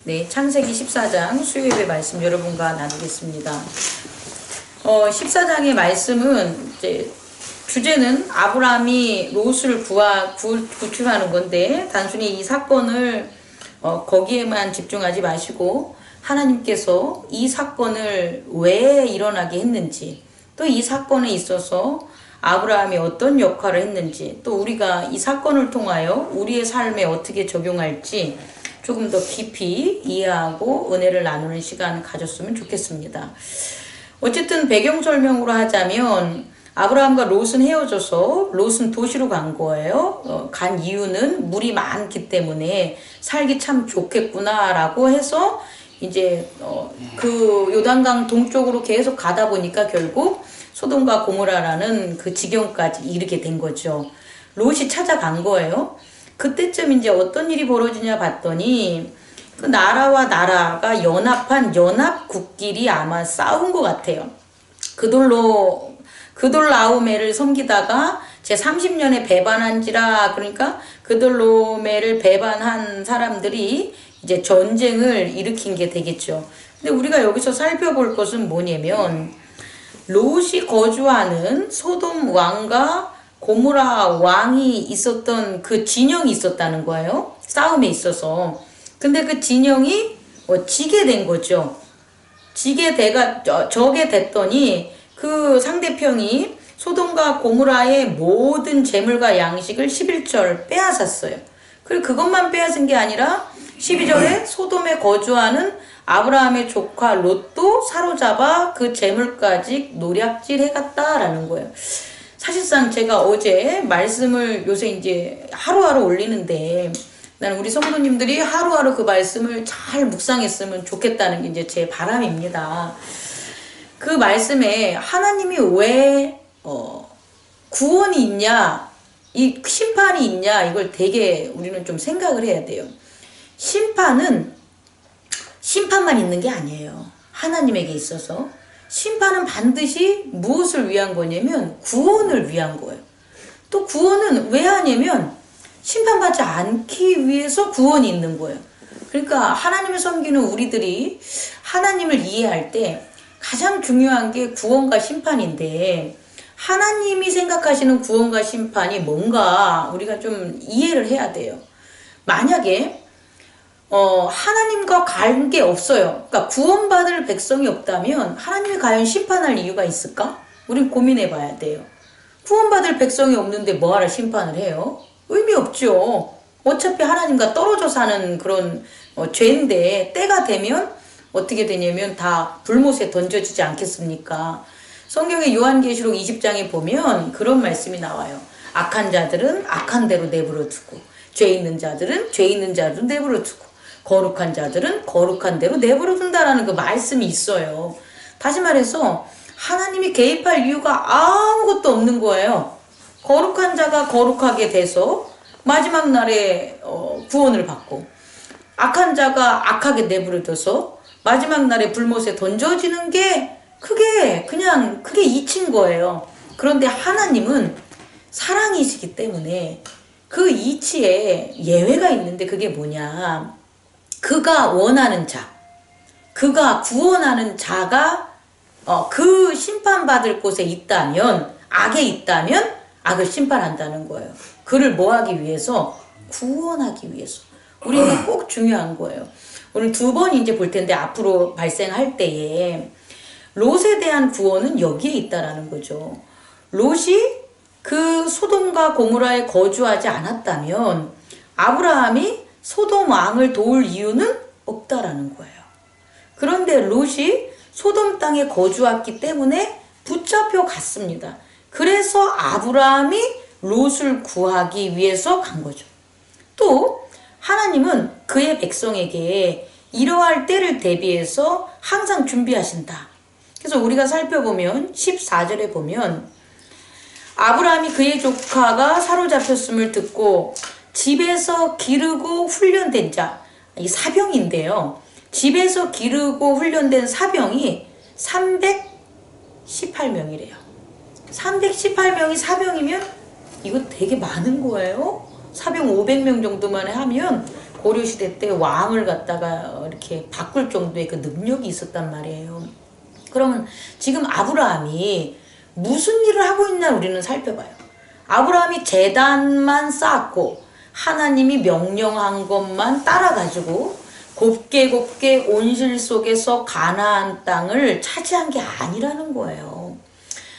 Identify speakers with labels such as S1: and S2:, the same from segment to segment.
S1: 네, 창세기 14장 수요예배 말씀 여러분과 나누겠습니다. 14장의 말씀은 이제 주제는 아브라함이 롯을 구출하는 건데 단순히 이 사건을 거기에만 집중하지 마시고 하나님께서 이 사건을 왜 일어나게 했는지, 또 이 사건에 있어서 아브라함이 어떤 역할을 했는지, 또 우리가 이 사건을 통하여 우리의 삶에 어떻게 적용할지 조금 더 깊이 이해하고 은혜를 나누는 시간을 가졌으면 좋겠습니다. 어쨌든 배경 설명으로 하자면 아브라함과 롯은 헤어져서 롯은 도시로 간 거예요. 간 이유는 물이 많기 때문에 살기 참 좋겠구나라고 해서 이제 그 요단강 동쪽으로 계속 가다 보니까 결국 소돔과 고모라라는 그 지경까지 이르게 된 거죠. 롯이 찾아간 거예요. 그때쯤 이제 어떤 일이 벌어지냐 봤더니 그 나라와 나라가 연합한 연합국끼리 아마 싸운 것 같아요. 그돌라오메를 섬기다가 제 30년에 배반한지라, 그러니까 그돌라오메를 배반한 사람들이 이제 전쟁을 일으킨 게 되겠죠. 근데 우리가 여기서 살펴볼 것은 뭐냐면 롯이 거주하는 소돔 왕과 고모라 왕이 있었던 그 진영이 있었다는 거예요. 싸움에 있어서. 근데 그 진영이 지게 된 거죠. 저게 됐더니 그 상대편이 소돔과 고모라의 모든 재물과 양식을 11절 빼앗았어요. 그리고 그것만 빼앗은 게 아니라 12절에 소돔에 거주하는 아브라함의 조카 롯도 사로잡아 그 재물까지 노략질 해갔다라는 거예요. 사실상 제가 어제 말씀을 요새 이제 하루하루 올리는데 나는 우리 성도님들이 하루하루 그 말씀을 잘 묵상했으면 좋겠다는 게 이제 제 바람입니다. 그 말씀에 하나님이 왜 구원이 있냐, 이 심판이 있냐, 이걸 되게 우리는 좀 생각을 해야 돼요. 심판만 있는 게 아니에요. 하나님에게 있어서 심판은 반드시 무엇을 위한 거냐면 구원을 위한 거예요. 또 구원은 왜 하냐면 심판받지 않기 위해서 구원이 있는 거예요. 그러니까 하나님을 섬기는 우리들이 하나님을 이해할 때 가장 중요한 게 구원과 심판인데, 하나님이 생각하시는 구원과 심판이 뭔가 우리가 좀 이해를 해야 돼요. 만약에 하나님과 관계 없어요. 그러니까 구원받을 백성이 없다면 하나님이 과연 심판할 이유가 있을까? 우린 고민해 봐야 돼요. 구원받을 백성이 없는데 뭐하러 심판을 해요? 의미 없죠. 어차피 하나님과 떨어져 사는 그런 죄인데 때가 되면 어떻게 되냐면 다 불못에 던져지지 않겠습니까? 성경의 요한계시록 20장에 보면 그런 말씀이 나와요. 악한 자들은 악한 대로 내버려 두고, 죄 있는 자들은 죄 있는 자로 내버려 두고, 거룩한 자들은 거룩한 대로 내버려 둔다라는 그 말씀이 있어요. 다시 말해서 하나님이 개입할 이유가 아무것도 없는 거예요. 거룩한 자가 거룩하게 돼서 마지막 날에 구원을 받고, 악한 자가 악하게 내버려둬서 마지막 날에 불못에 던져지는 게 그게 이치인 거예요. 그런데 하나님은 사랑이시기 때문에 그 이치에 예외가 있는데, 그게 뭐냐, 그가 원하는 자, 그가 구원하는 자가 그 심판받을 곳에 있다면, 악에 있다면 악을 심판한다는 거예요. 그를 뭐 하기 위해서? 구원하기 위해서. 우리는 꼭 중요한 거예요. 오늘 두 번 이제 볼 텐데, 앞으로 발생할 때에 롯에 대한 구원은 여기에 있다라는 거죠. 롯이 그 소돔과 고모라에 거주하지 않았다면 아브라함이 소돔 왕을 도울 이유는 없다라는 거예요. 그런데 롯이 소돔 땅에 거주했기 때문에 붙잡혀 갔습니다. 그래서 아브라함이 롯을 구하기 위해서 간 거죠. 또 하나님은 그의 백성에게 이러할 때를 대비해서 항상 준비하신다. 그래서 우리가 살펴보면 14절에 보면 아브라함이 그의 조카가 사로잡혔음을 듣고 집에서 기르고 훈련된 자, 이 사병인데요. 집에서 기르고 훈련된 사병이 318명이래요. 318명이 사병이면 이거 되게 많은 거예요. 사병 500명 정도만 하면 고려시대 때 왕을 갖다가 이렇게 바꿀 정도의 그 능력이 있었단 말이에요. 그러면 지금 아브라함이 무슨 일을 하고 있나 우리는 살펴봐요. 아브라함이 제단만 쌓았고 하나님이 명령한 것만 따라가지고 곱게 온실 속에서 가나안 땅을 차지한 게 아니라는 거예요.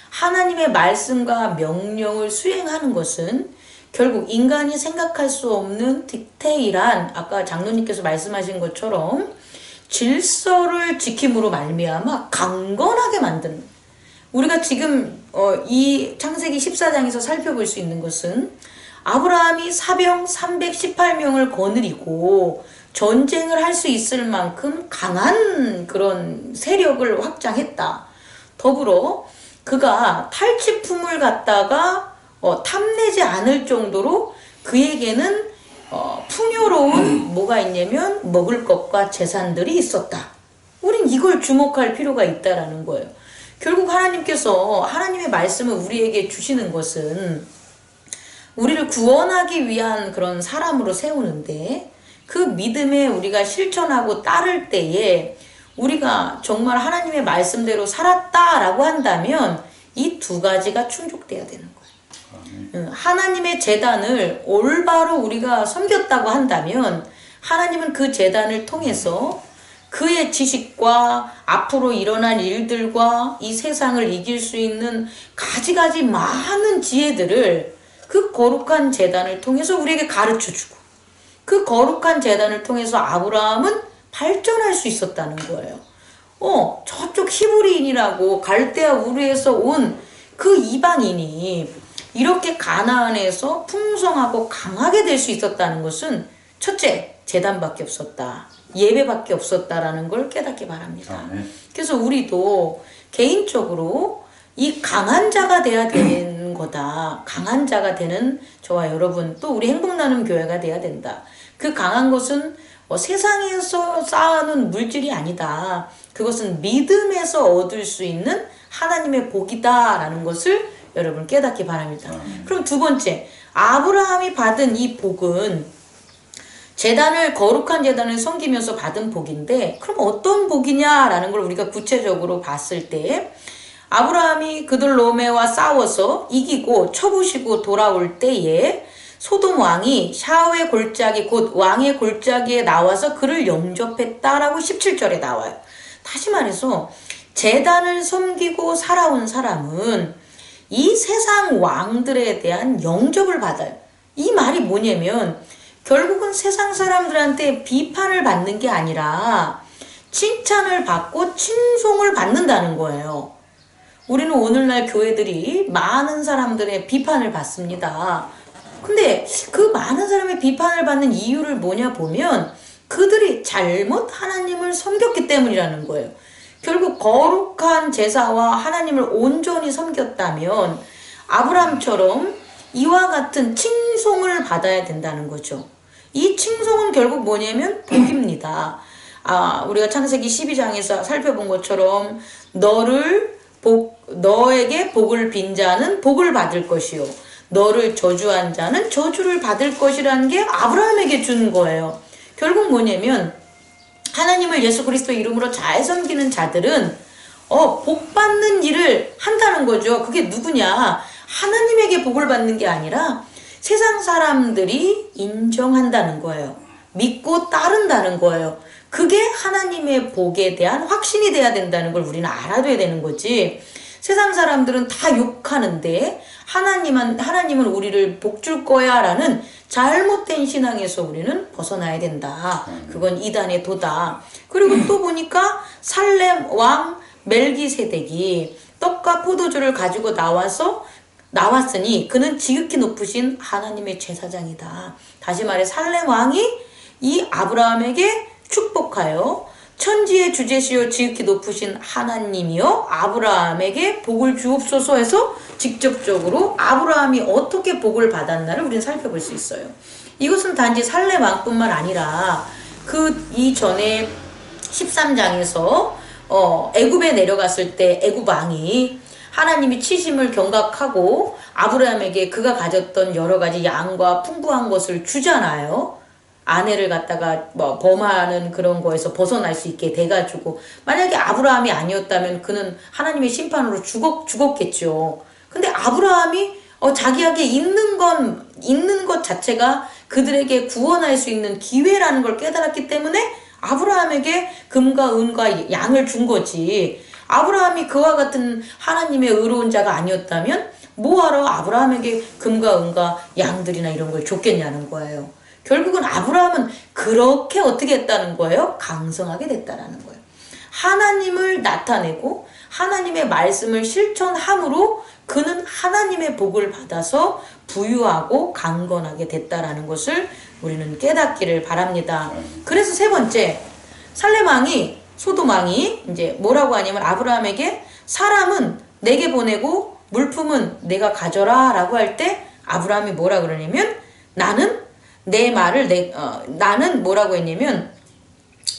S1: 하나님의 말씀과 명령을 수행하는 것은 결국 인간이 생각할 수 없는 디테일한, 아까 장로님께서 말씀하신 것처럼 질서를 지킴으로 말미암아 강건하게 만드는, 우리가 지금 이 창세기 14장에서 살펴볼 수 있는 것은 아브라함이 사병 318명을 거느리고 전쟁을 할 수 있을 만큼 강한 그런 세력을 확장했다. 더불어 그가 탈취품을 갖다가 탐내지 않을 정도로 그에게는 풍요로운 뭐가 있냐면 먹을 것과 재산들이 있었다. 우린 이걸 주목할 필요가 있다라는 거예요. 결국 하나님께서 하나님의 말씀을 우리에게 주시는 것은 우리를 구원하기 위한 그런 사람으로 세우는데, 그 믿음에 우리가 실천하고 따를 때에 우리가 정말 하나님의 말씀대로 살았다라고 한다면 이 두 가지가 충족돼야 되는 거예요. 하나님의 제단을 올바로 우리가 섬겼다고 한다면 하나님은 그 제단을 통해서 그의 지식과 앞으로 일어날 일들과 이 세상을 이길 수 있는 가지가지 많은 지혜들을 그 거룩한 제단을 통해서 우리에게 가르쳐주고, 그 거룩한 제단을 통해서 아브라함은 발전할 수 있었다는 거예요. 저쪽 히브리인이라고 갈대아 우르에서 온 그 이방인이 이렇게 가나안에서 풍성하고 강하게 될 수 있었다는 것은 첫째, 제단밖에 없었다. 예배밖에 없었다라는 걸 깨닫기 바랍니다. 그래서 우리도 개인적으로 이 강한 자가 돼야 되는 거다. 강한 자가 되는 저와 여러분, 또 우리 행복나눔 교회가 돼야 된다. 그 강한 것은 세상에서 쌓아놓은 물질이 아니다. 그것은 믿음에서 얻을 수 있는 하나님의 복이다라는 것을 여러분 깨닫기 바랍니다. 그럼 두 번째, 아브라함이 받은 이 복은 거룩한 제단을 섬기면서 받은 복인데, 그럼 어떤 복이냐라는 걸 우리가 구체적으로 봤을 때, 아브라함이 그들로메와 싸워서 이기고 쳐부시고 돌아올 때에 소돔 왕이 샤오의 골짜기, 곧 왕의 골짜기에 나와서 그를 영접했다라고 17절에 나와요. 다시 말해서 제단을 섬기고 살아온 사람은 이 세상 왕들에 대한 영접을 받아요. 이 말이 뭐냐면 결국은 세상 사람들한테 비판을 받는 게 아니라 칭찬을 받고 칭송을 받는다는 거예요. 우리는 오늘날 교회들이 많은 사람들의 비판을 받습니다. 근데 그 많은 사람의 비판을 받는 이유를 뭐냐 보면 그들이 잘못 하나님을 섬겼기 때문이라는 거예요. 결국 거룩한 제사와 하나님을 온전히 섬겼다면 아브라함처럼 이와 같은 칭송을 받아야 된다는 거죠. 이 칭송은 결국 뭐냐면 복입니다. 우리가 창세기 12장에서 살펴본 것처럼 너에게 복을 빈 자는 복을 받을 것이요, 너를 저주한 자는 저주를 받을 것이라는 게 아브라함에게 준 거예요. 결국 뭐냐면 하나님을 예수 그리스도 이름으로 잘 섬기는 자들은 복 받는 일을 한다는 거죠. 그게 누구냐? 하나님에게 복을 받는 게 아니라 세상 사람들이 인정한다는 거예요. 믿고 따른다는 거예요. 그게 하나님의 복에 대한 확신이 돼야 된다는 걸 우리는 알아둬야 되는 거지. 세상 사람들은 다 욕하는데 하나님은 우리를 복 줄 거야 라는 잘못된 신앙에서 우리는 벗어나야 된다. 그건 이단의 도다. 그리고 또 보니까 살렘 왕 멜기세덱이 떡과 포도주를 가지고 나왔으니 그는 지극히 높으신 하나님의 제사장이다. 다시 말해 살렘 왕이 이 아브라함에게 축복하여 천지의 주제시요 지극히 높으신 하나님이여 아브라함에게 복을 주옵소서 해서 직접적으로 아브라함이 어떻게 복을 받았나를 우리는 살펴볼 수 있어요. 이것은 단지 살렘 왕뿐만 아니라 그 이전에 13장에서 애굽에 내려갔을 때 애굽 왕이 하나님이 치심을 경각하고 아브라함에게 그가 가졌던 여러 가지 양과 풍부한 것을 주잖아요. 아내를 갖다가 뭐 범하는 그런 거에서 벗어날 수 있게 돼가지고, 만약에 아브라함이 아니었다면 그는 하나님의 심판으로 죽었겠죠. 근데 아브라함이 자기에게 있는 것 자체가 그들에게 구원할 수 있는 기회라는 걸 깨달았기 때문에 아브라함에게 금과 은과 양을 준 거지. 아브라함이 그와 같은 하나님의 의로운 자가 아니었다면 뭐하러 아브라함에게 금과 은과 양들이나 이런 걸 줬겠냐는 거예요. 결국은 아브라함은 그렇게 어떻게 했다는 거예요? 강성하게 됐다라는 거예요. 하나님을 나타내고 하나님의 말씀을 실천함으로 그는 하나님의 복을 받아서 부유하고 강건하게 됐다라는 것을 우리는 깨닫기를 바랍니다. 그래서 세 번째, 살렘왕이, 소돔왕이 이제 뭐라고 하냐면 아브라함에게 사람은 내게 보내고 물품은 내가 가져라 라고 할 때 아브라함이 뭐라 그러냐면 나는 뭐라고 했냐면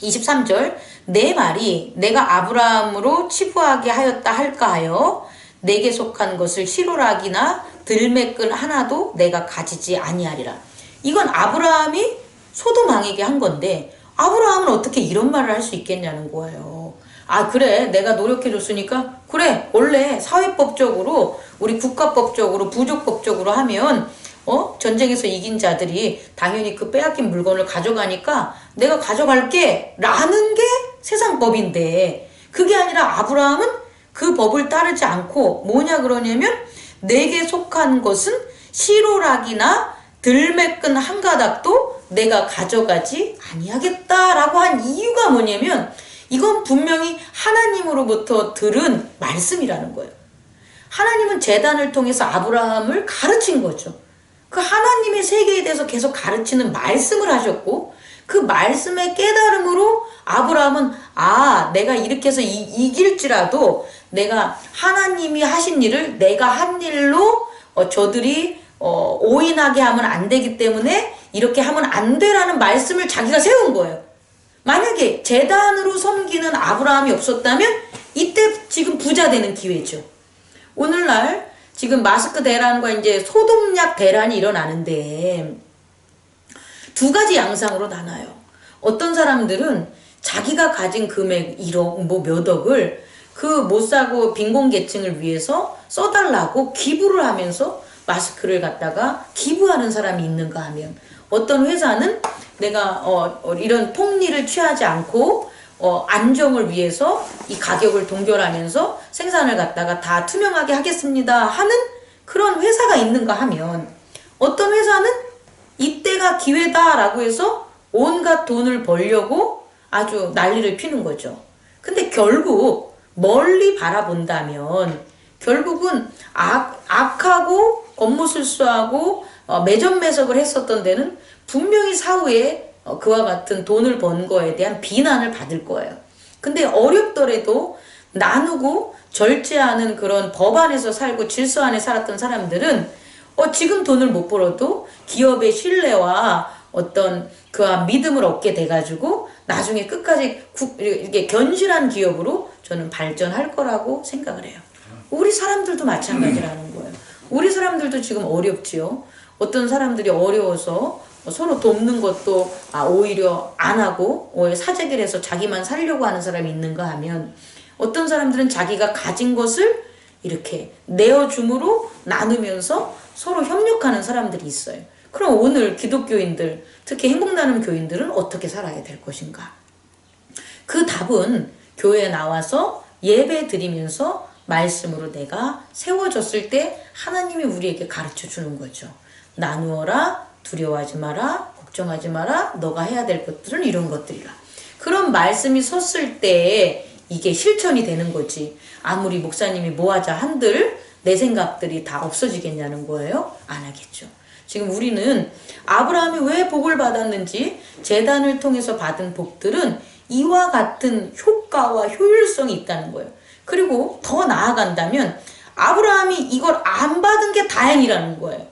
S1: 23절, 내 말이 내가 아브라함으로 치부하게 하였다 할까 하여 내게 속한 것을 시로락이나 들매끈 하나도 내가 가지지 아니하리라. 이건 아브라함이 소돔 왕에게 한 건데 아브라함은 어떻게 이런 말을 할 수 있겠냐는 거예요. 아 그래, 내가 노력해줬으니까 그래, 원래 사회법적으로 우리 국가법적으로 부족법적으로 하면 전쟁에서 이긴 자들이 당연히 그 빼앗긴 물건을 가져가니까 내가 가져갈게 라는 게 세상 법인데, 그게 아니라 아브라함은 그 법을 따르지 않고 뭐냐 그러냐면 내게 속한 것은 시로락이나 들매끈 한 가닥도 내가 가져가지 아니하겠다라고 한 이유가 뭐냐면 이건 분명히 하나님으로부터 들은 말씀이라는 거예요. 하나님은 제단을 통해서 아브라함을 가르친 거죠. 그 하나님의 세계에 대해서 계속 가르치는 말씀을 하셨고, 그 말씀의 깨달음으로 아브라함은 내가 이렇게 해서 이길지라도 내가 하나님이 하신 일을 내가 한 일로 저들이 오인하게 하면 안 되기 때문에 이렇게 하면 안 되라는 말씀을 자기가 세운 거예요. 만약에 제단으로 섬기는 아브라함이 없었다면 이때 지금 부자 되는 기회죠. 오늘날 지금 마스크 대란과 이제 소독약 대란이 일어나는데 두 가지 양상으로 나눠요. 어떤 사람들은 자기가 가진 금액 1억 몇 억을 그 못 사고 빈곤계층을 위해서 써달라고 기부를 하면서 마스크를 갖다가 기부하는 사람이 있는가 하면, 어떤 회사는 내가 이런 폭리를 취하지 않고 안정을 위해서 이 가격을 동결하면서 생산을 갖다가 다 투명하게 하겠습니다 하는 그런 회사가 있는가 하면, 어떤 회사는 이때가 기회다라고 해서 온갖 돈을 벌려고 아주 난리를 피는 거죠. 근데 결국 멀리 바라본다면 결국은 악하고 업무술수하고 매점 매석을 했었던 데는 분명히 사후에 그와 같은 돈을 번 거에 대한 비난을 받을 거예요. 근데 어렵더라도 나누고 절제하는 그런 법 안에서 살고 질서 안에 살았던 사람들은 지금 돈을 못 벌어도 기업의 신뢰와 어떤 그 믿음을 얻게 돼가지고 나중에 끝까지 이렇게 견실한 기업으로 저는 발전할 거라고 생각을 해요. 우리 사람들도 마찬가지라는 거예요. 우리 사람들도 지금 어렵지요. 어떤 사람들이 어려워서 서로 돕는 것도 오히려 안 하고 오히려 사재기를 해서 자기만 살려고 하는 사람이 있는가 하면, 어떤 사람들은 자기가 가진 것을 이렇게 내어줌으로 나누면서 서로 협력하는 사람들이 있어요. 그럼 오늘 기독교인들, 특히 행복나눔 교인들은 어떻게 살아야 될 것인가? 그 답은 교회에 나와서 예배 드리면서 말씀으로 내가 세워졌을 때 하나님이 우리에게 가르쳐 주는 거죠. 나누어라, 두려워하지 마라, 걱정하지 마라, 너가 해야 될 것들은 이런 것들이라. 그런 말씀이 섰을 때 이게 실천이 되는 거지. 아무리 목사님이 뭐하자 한들 내 생각들이 다 없어지겠냐는 거예요? 안 하겠죠. 지금 우리는 아브라함이 왜 복을 받았는지, 제단을 통해서 받은 복들은 이와 같은 효과와 효율성이 있다는 거예요. 그리고 더 나아간다면 아브라함이 이걸 안 받은 게 다행이라는 거예요.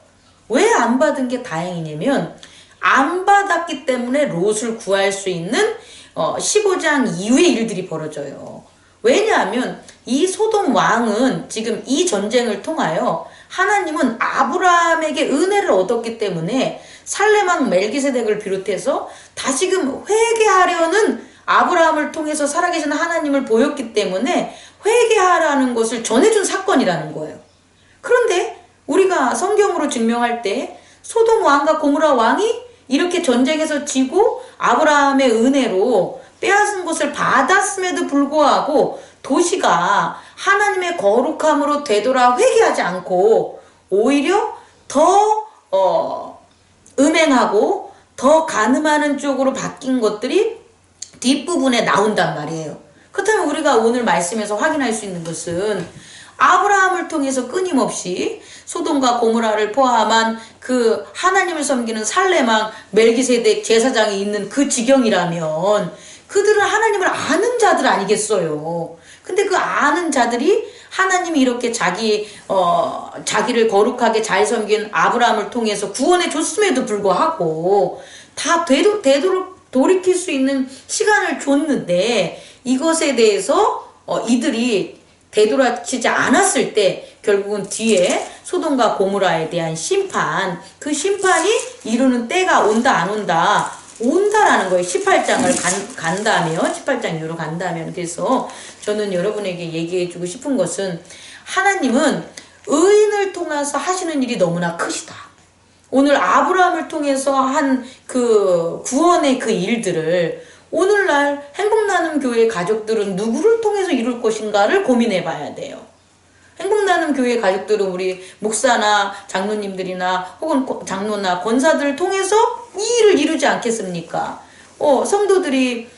S1: 왜 안 받은 게 다행이냐면 안 받았기 때문에 롯을 구할 수 있는 15장 이후의 일들이 벌어져요. 왜냐하면 이 소돔 왕은 지금 이 전쟁을 통하여 하나님은 아브라함에게 은혜를 얻었기 때문에 살레망 멜기세덱을 비롯해서 다시금 회개하려는 아브라함을 통해서 살아계신 하나님을 보였기 때문에 회개하라는 것을 전해준 사건이라는 거예요. 그런데 우리가 성경으로 증명할 때 소돔 왕과 고모라 왕이 이렇게 전쟁에서 지고 아브라함의 은혜로 빼앗은 것을 받았음에도 불구하고 도시가 하나님의 거룩함으로 되돌아 회개하지 않고 오히려 더 음행하고 더 간음하는 쪽으로 바뀐 것들이 뒷부분에 나온단 말이에요. 그렇다면 우리가 오늘 말씀에서 확인할 수 있는 것은 아브라함을 통해서 끊임없이 소돔과 고모라를 포함한 그 하나님을 섬기는 살레망 멜기세덱 제사장이 있는 그 지경이라면 그들은 하나님을 아는 자들 아니겠어요. 근데 그 아는 자들이 하나님이 이렇게 자기를 거룩하게 잘 섬긴 아브라함을 통해서 구원해 줬음에도 불구하고 다 돌이킬 수 있는 시간을 줬는데 이것에 대해서 이들이 되돌아치지 않았을 때 결국은 뒤에 소돔과 고모라에 대한 심판, 그 심판이 이루는 때가 온다 안 온다, 온다라는 거예요. 18장을 간다면, 18장 이후로 간다면. 그래서 저는 여러분에게 얘기해주고 싶은 것은 하나님은 의인을 통해서 하시는 일이 너무나 크시다. 오늘 아브라함을 통해서 한 그 구원의 그 일들을 오늘날 행복나눔 교회 가족들은 누구를 통해서 이룰 것인가를 고민해 봐야 돼요. 행복나눔 교회 가족들은 우리 목사나 장로님들이나 혹은 장로나 권사들을 통해서 이 일을 이루지 않겠습니까? 성도들이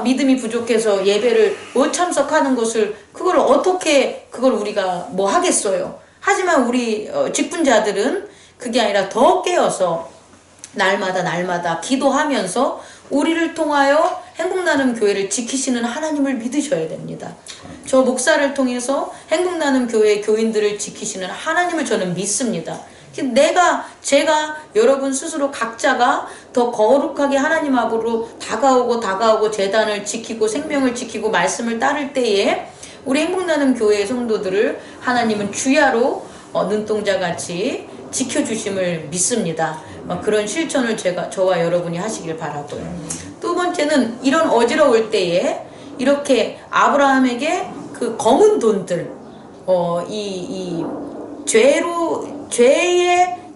S1: 믿음이 부족해서 예배를 못 참석하는 것을 그걸 어떻게 그걸 우리가 뭐 하겠어요? 하지만 우리 직분자들은 그게 아니라 더 깨어서 날마다 기도하면서 우리를 통하여 행복나눔 교회를 지키시는 하나님을 믿으셔야 됩니다. 저 목사를 통해서 행복나눔 교회 교인들을 지키시는 하나님을 저는 믿습니다. 제가 여러분 스스로 각자가 더 거룩하게 하나님 앞으로 다가오고 재단을 지키고 생명을 지키고 말씀을 따를 때에 우리 행복나눔 교회의 성도들을 하나님은 주야로 눈동자같이 지켜주심을 믿습니다. 그런 실천을 저와 여러분이 하시길 바라고요. 두 번째는 이런 어지러울 때에 이렇게 아브라함에게 그 검은 돈들, 이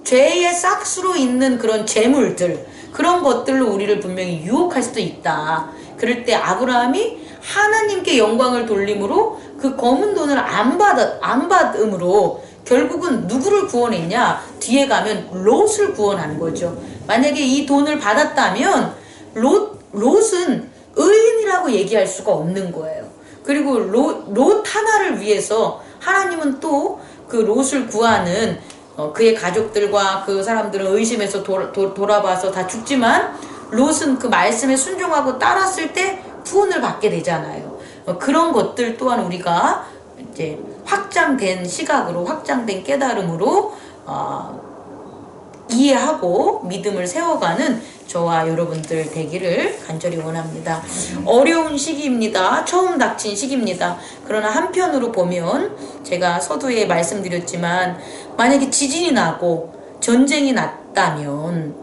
S1: 죄의 싹수로 있는 그런 재물들, 그런 것들로 우리를 분명히 유혹할 수도 있다. 그럴 때 아브라함이 하나님께 영광을 돌림으로 그 검은 돈을 안 받음으로 결국은 누구를 구원했냐? 뒤에 가면 롯을 구원한 거죠. 만약에 이 돈을 받았다면 롯은 의인이라고 얘기할 수가 없는 거예요. 그리고 롯 하나를 위해서 하나님은 또 그 롯을 구하는 그의 가족들과 그 사람들은 의심해서 돌아봐서 다 죽지만 롯은 그 말씀에 순종하고 따랐을 때 구원을 받게 되잖아요. 그런 것들 또한 우리가 이제 확장된 시각으로, 확장된 깨달음으로 이해하고 믿음을 세워가는 저와 여러분들 되기를 간절히 원합니다. 어려운 시기입니다. 처음 닥친 시기입니다. 그러나 한편으로 보면 제가 서두에 말씀드렸지만 만약에 지진이 나고 전쟁이 났다면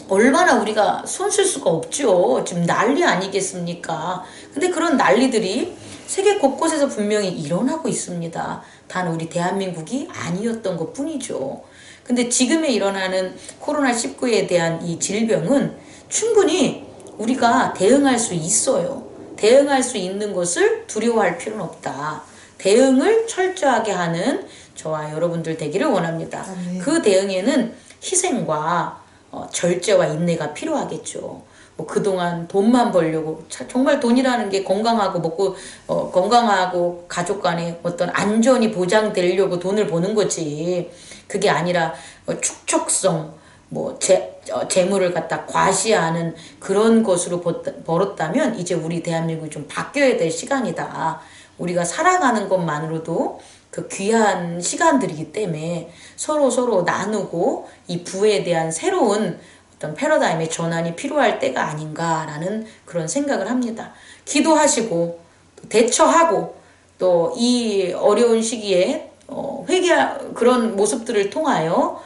S1: 얼마나 우리가 손쓸 수가 없죠. 지금 난리 아니겠습니까? 근데 그런 난리들이 세계 곳곳에서 분명히 일어나고 있습니다. 단 우리 대한민국이 아니었던 것 뿐이죠. 근데 지금에 일어나는 코로나19에 대한 이 질병은 충분히 우리가 대응할 수 있어요. 대응할 수 있는 것을 두려워할 필요는 없다. 대응을 철저하게 하는 저와 여러분들 되기를 원합니다. 그 대응에는 희생과 절제와 인내가 필요하겠죠. 그동안 돈만 벌려고 정말 돈이라는 게 건강하고 먹고 건강하고 가족 간에 어떤 안전이 보장되려고 돈을 버는 거지. 그게 아니라 축적성 재물을 갖다 과시하는 그런 것으로 벌었다면 이제 우리 대한민국이 좀 바뀌어야 될 시간이다. 우리가 살아가는 것만으로도 그 귀한 시간들이기 때문에 서로 나누고 이 부에 대한 새로운 어떤 패러다임의 전환이 필요할 때가 아닌가라는 그런 생각을 합니다. 기도하시고 대처하고 또 이 어려운 시기에 그런 모습들을 통하여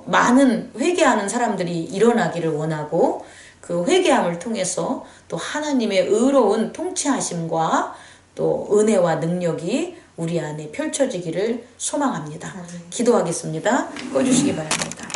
S1: 많은 회개하는 사람들이 일어나기를 원하고 그 회개함을 통해서 또 하나님의 의로운 통치하심과 또 은혜와 능력이 우리 안에 펼쳐지기를 소망합니다. 기도하겠습니다. 꺼주시기 바랍니다.